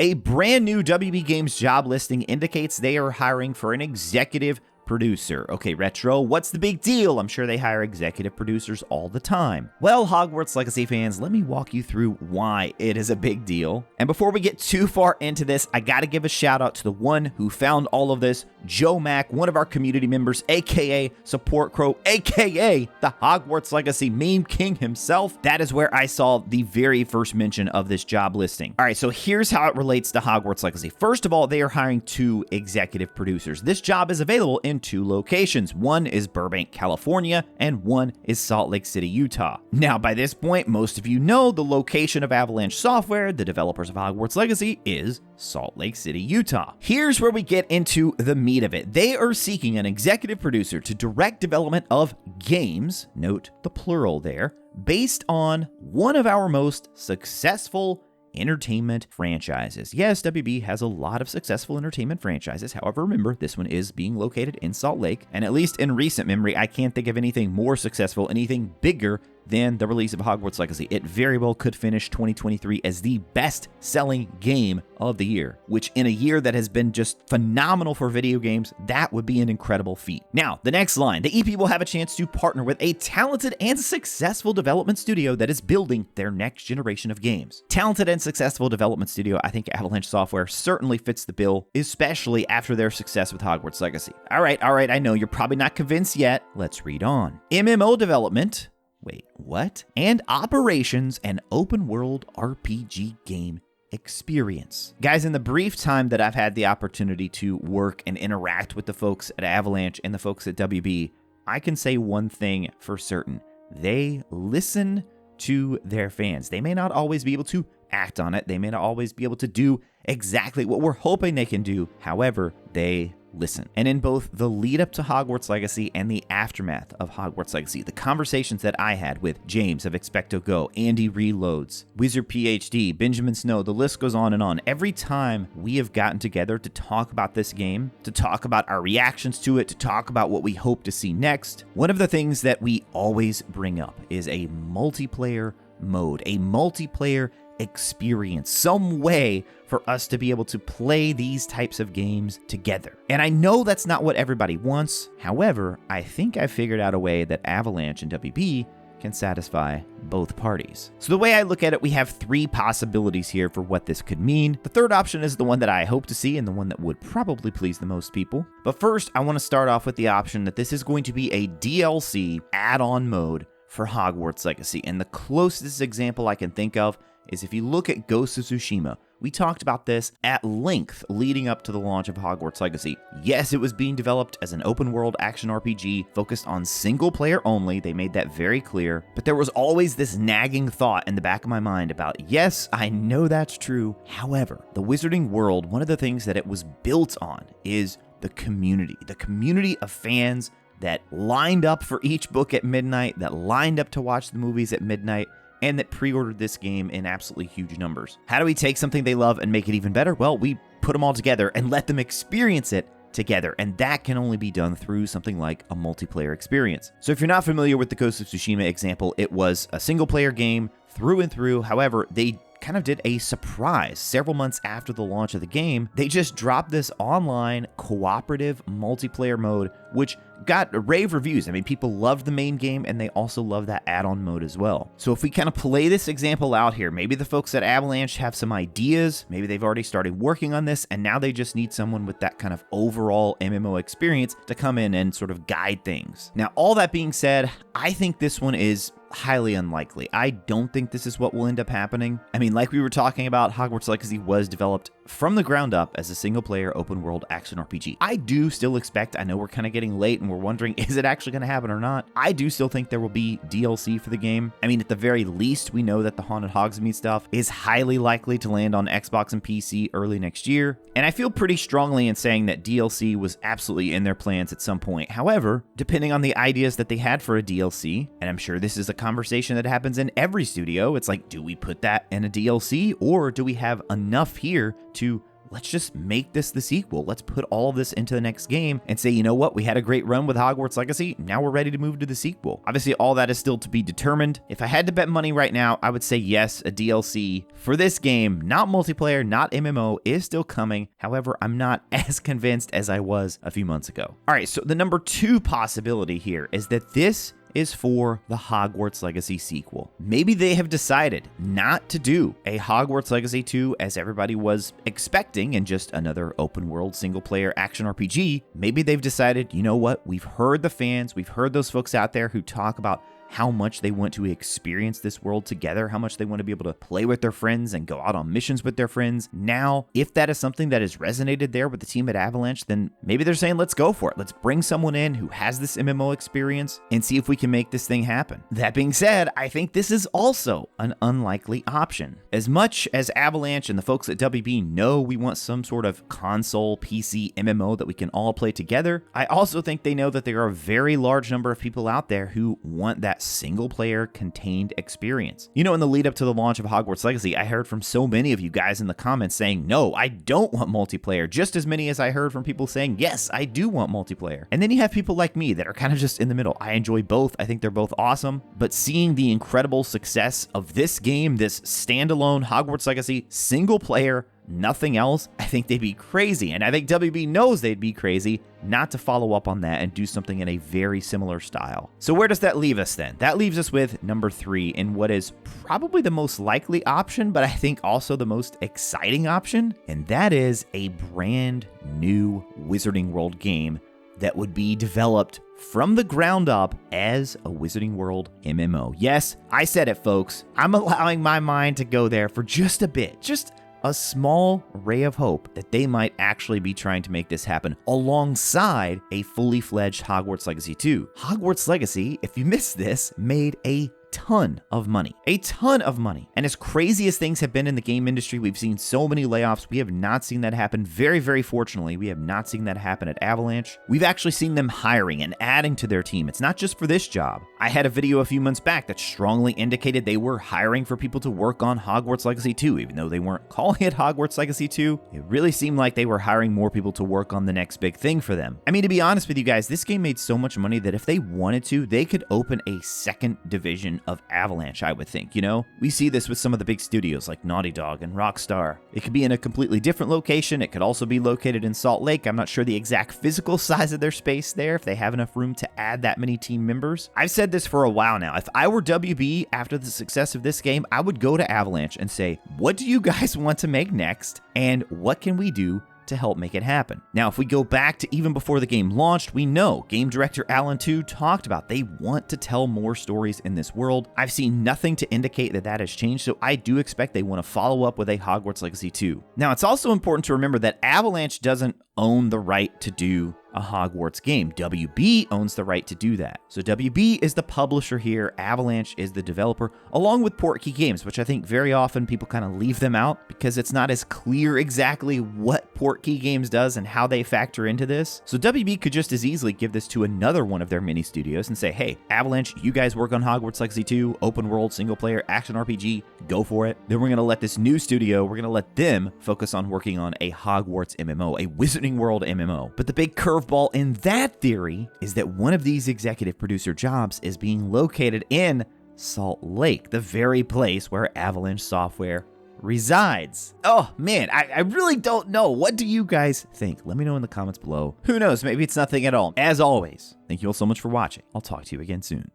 A brand new WB Games job listing indicates they are hiring for an executive producer. Okay, Retro, what's the big deal? I'm sure they hire executive producers all the time. Well, Hogwarts Legacy fans, let me walk you through why it is a big deal. And before we get too far into this, I gotta give a shout out to the one who found all of this, Joe Mack, one of our community members, aka Support Crow, aka the Hogwarts Legacy meme king himself. That is where I saw the very first mention of this job listing. All right, so here's how it relates to Hogwarts Legacy. First of all, they are hiring 2 executive producers. This job is available in 2 locations. One is Burbank, California, and one is Salt Lake City, Utah. Now, by this point, most of you know the location of Avalanche Software, the developers of Hogwarts Legacy, is Salt Lake City, Utah. Here's where we get into the meat of it. They are seeking an executive producer to direct development of games, note the plural there, based on one of our most successful entertainment franchises. Yes, WB has a lot of successful entertainment franchises. However, remember, this one is being located in Salt Lake, and at least in recent memory, I can't think of anything more successful, anything bigger than the release of Hogwarts Legacy. It very well could finish 2023 as the best-selling game of the year, which in a year that has been just phenomenal for video games, that would be an incredible feat. Now, the next line, the EP will have a chance to partner with a talented and successful development studio that is building their next generation of games. Talented and successful development studio, I think Avalanche Software certainly fits the bill, especially after their success with Hogwarts Legacy. All right, I know you're probably not convinced yet. Let's read on. MMO development, wait, what? And operations and open world RPG game experience. Guys, in the brief time that I've had the opportunity to work and interact with the folks at Avalanche and the folks at WB, I can say one thing for certain. They listen to their fans. They may not always be able to act on it. They may not always be able to do exactly what we're hoping they can do. However, they listen. And in both the lead up to Hogwarts Legacy and the aftermath of Hogwarts Legacy, the conversations that I had with James of Expecto Go, Andy Reloads, Wizard PhD, Benjamin Snow, the list goes on and on. Every time we have gotten together to talk about this game, to talk about our reactions to it, to talk about what we hope to see next, one of the things that we always bring up is a multiplayer mode, a multiplayer experience, some way for us to be able to play these types of games together. And I know that's not what everybody wants. However, I think I figured out a way that Avalanche and WB can satisfy both parties. So the way I look at it, we have 3 possibilities here for what this could mean. The third option is the one that I hope to see and the one that would probably please the most people. But first, I want to start off with the option that this is going to be a DLC add-on mode for Hogwarts Legacy. And the closest example I can think of is if you look at Ghost of Tsushima. We talked about this at length leading up to the launch of Hogwarts Legacy. Yes, it was being developed as an open world action RPG focused on single player only. They made that very clear. But there was always this nagging thought in the back of my mind about, yes, I know that's true. However, the Wizarding world, one of the things that it was built on is the community of fans that lined up for each book at midnight, that lined up to watch the movies at midnight, and that pre-ordered this game in absolutely huge numbers. How do we take something they love and make it even better? Well, we put them all together and let them experience it together, and that can only be done through something like a multiplayer experience. So if you're not familiar with the Ghost of Tsushima example, it was a single-player game through and through. However, they kind of did a surprise several months after the launch of the game. They just dropped this online cooperative multiplayer mode, which got rave reviews. I mean, people loved the main game and they also love that add-on mode as well. So if we kind of play this example out here, maybe the folks at Avalanche have some ideas, maybe they've already started working on this, and now they just need someone with that kind of overall MMO experience to come in and sort of guide things. Now, all that being said, I think this one is highly unlikely. I don't think this is what will end up happening. I mean, like we were talking about, Hogwarts Legacy was developed from the ground up as a single-player open-world action RPG. I do still expect, I know we're kind of getting late and we're wondering, is it actually going to happen or not? I do still think there will be DLC for the game. I mean, at the very least, we know that the Haunted Hogsmeade stuff is highly likely to land on Xbox and PC early next year, and I feel pretty strongly in saying that DLC was absolutely in their plans at some point. However, depending on the ideas that they had for a DLC, and I'm sure this is a conversation that happens in every studio, it's like, do we put that in a DLC, or do we have enough here to let's just make this the sequel. Let's put all of this into the next game and say, you know what, we had a great run with Hogwarts Legacy, now we're ready to move to the sequel. Obviously, all that is still to be determined. If I had to bet money right now, I would say yes, a DLC for this game, not multiplayer, not MMO, is still coming. However, I'm not as convinced as I was a few months ago. All right, so the number 2 possibility here is that this is for the Hogwarts Legacy sequel. Maybe they have decided not to do a Hogwarts Legacy 2 as everybody was expecting and just another open world single player action RPG. Maybe they've decided, you know what, we've heard the fans, we've heard those folks out there who talk about how much they want to experience this world together, how much they want to be able to play with their friends and go out on missions with their friends. Now, if that is something that has resonated there with the team at Avalanche, then maybe they're saying, let's go for it. Let's bring someone in who has this MMO experience and see if we can make this thing happen. That being said, I think this is also an unlikely option. As much as Avalanche and the folks at WB know we want some sort of console PC MMO that we can all play together, I also think they know that there are a very large number of people out there who want that single player contained experience. You know, in the lead up to the launch of Hogwarts Legacy, I heard from so many of you guys in the comments saying, no, I don't want multiplayer, just as many as I heard from people saying, yes, I do want multiplayer. And then you have people like me that are kind of just in the middle. I enjoy both. I think they're both awesome, but seeing the incredible success of this game, this standalone Hogwarts Legacy single player, nothing else, I think they'd be crazy. And I think WB knows they'd be crazy not to follow up on that and do something in a very similar style. So where does that leave us then? That leaves us with number 3 in what is probably the most likely option, but I think also the most exciting option. And that is a brand new Wizarding World game that would be developed from the ground up as a Wizarding World MMO. Yes, I said it, folks. I'm allowing my mind to go there for just a bit, just a small ray of hope that they might actually be trying to make this happen alongside a fully fledged Hogwarts Legacy 2. Hogwarts Legacy, if you missed this, made a ton of money. And as crazy as things have been in the game industry, we've seen so many layoffs. We have not seen that happen. Very, very fortunately, we have not seen that happen at Avalanche. We've actually seen them hiring and adding to their team. It's not just for this job. I had a video a few months back that strongly indicated they were hiring for people to work on Hogwarts Legacy 2, even though they weren't calling it Hogwarts Legacy 2. It really seemed like they were hiring more people to work on the next big thing for them. I mean, to be honest with you guys, this game made so much money that if they wanted to, they could open a second division of Avalanche, I would think, you know? We see this with some of the big studios like Naughty Dog and Rockstar. It could be in a completely different location. It could also be located in Salt Lake. I'm not sure the exact physical size of their space there, if they have enough room to add that many team members. I've said this for a while now. If I were WB after the success of this game, I would go to Avalanche and say, what do you guys want to make next? And what can we do to help make it happen? Now, if we go back to even before the game launched, we know game director Alan Tu talked about they want to tell more stories in this world. I've seen nothing to indicate that that has changed, so I do expect they want to follow up with a Hogwarts Legacy 2. Now, it's also important to remember that Avalanche doesn't own the right to do a Hogwarts game. WB owns the right to do that. So WB is the publisher here, Avalanche is the developer, along with Portkey Games, which I think very often people kind of leave them out because it's not as clear exactly what Portkey Games does and how they factor into this. So WB could just as easily give this to another one of their mini studios and say, hey, Avalanche, you guys work on Hogwarts Legacy 2, open world, single player, action RPG, go for it. Then we're going to let this new studio, we're going to let them focus on working on a Hogwarts MMO, a Wizarding World MMO. But the big curveball in that theory is that one of these executive producer jobs is being located in Salt Lake, the very place where Avalanche Software resides. Oh man, I really don't know. What do you guys think? Let me know in the comments below. Who knows? Maybe it's nothing at all. As always, thank you all so much for watching. I'll talk to you again soon.